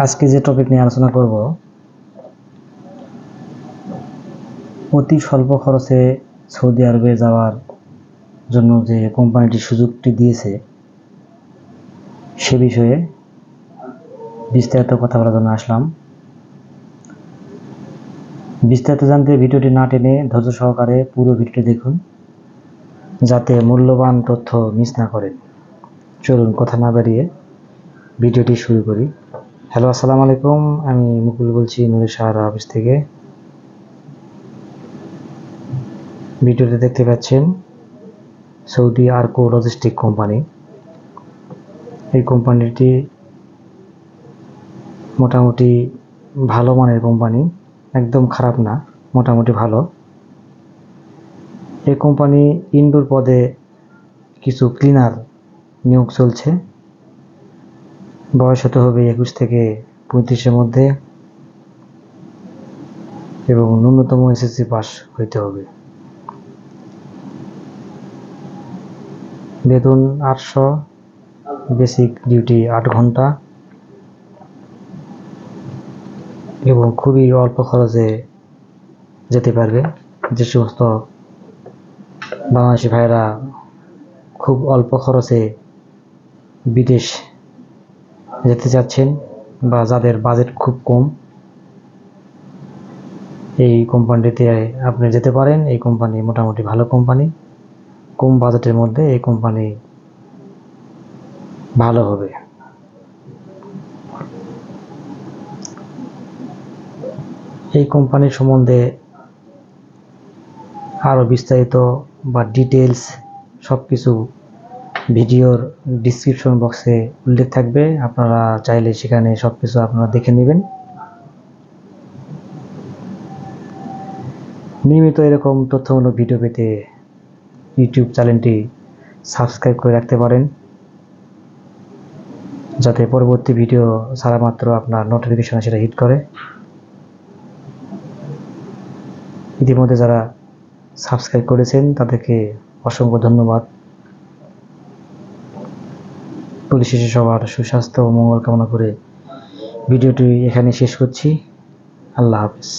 আজকে যে টপিক নিয়ে আলোচনা করব, অতি স্বল্প খরচে সৌদি আরবে যাওয়ার জন্য যে কোম্পানিটি সুযোগটি দিয়েছে সে বিষয়ে বিস্তারিত কথা বলার জন্য আসলাম। বিস্তারিত জানতে ভিডিওটি না টেনে ধৈর্য সহকারে পুরো ভিডিওটি দেখুন, যাতে মূল্যবান তথ্য মিস না করেন। চলুন কথা না বাড়িয়ে ভিডিওটি শুরু করি। হ্যালো, আসসালামু আলাইকুম। আমি মুকুল বলছি নুরের সাহারা অফিস থেকে। ভিডিওতে দেখতে পাচ্ছেন সৌদি আরকো লজিস্টিক কোম্পানি। এই কোম্পানিটি মোটামুটি ভালো মানের কোম্পানি, একদম খারাপ না, মোটামুটি ভালো। এই কোম্পানি ইনডোর পদে কিছু ক্লিনার নিয়োগ চলছে। বয়স হতে হবে 21 থেকে 35-এর মধ্যে এবং ন্যূনতম এসএসসি পাস হইতে হবে। বেতন 800, বেসিক ডিউটি 8 ঘন্টা এবং খুবই অল্প খরচে যেতে পারবে। যে সমস্ত বাংলাদেশি ভাইয়েরা খুব অল্প খরচে বিদেশ যেতে চাচ্ছেন বা যাদের বাজেট খুব কম, এই কোম্পানিতে আপনি যেতে পারেন। এই কোম্পানি মোটামুটি ভালো কোম্পানি, কম বাজেটের মধ্যে এই কোম্পানি ভালো হবে। এই কোম্পানির সম্বন্ধে আরও বিস্তারিত বা ডিটেলস সব কিছু ভিডিওর ডিসক্রিপশন বক্সে উল্লেখ থাকবে। আপনারা চাইলে সেখানে সব কিছু আপনারা দেখে নেবেন। নিয়মিত এরকম তথ্যমূলক ভিডিও পেতে ইউটিউব চ্যানেলটি সাবস্ক্রাইব করে রাখতে পারেন, যাতে পরবর্তী ভিডিও ছাড়া মাত্র আপনার নোটিফিকেশন সেটা হিট করে। ইতিমধ্যে যারা সাবস্ক্রাইব করেছেন তাদেরকে অসংখ্য ধন্যবাদ। পরিশেষে সবার সুস্বাস্থ্য ও মঙ্গল কামনা করে ভিডিওটি এখানে শেষ করছি। আল্লাহ হাফেজ।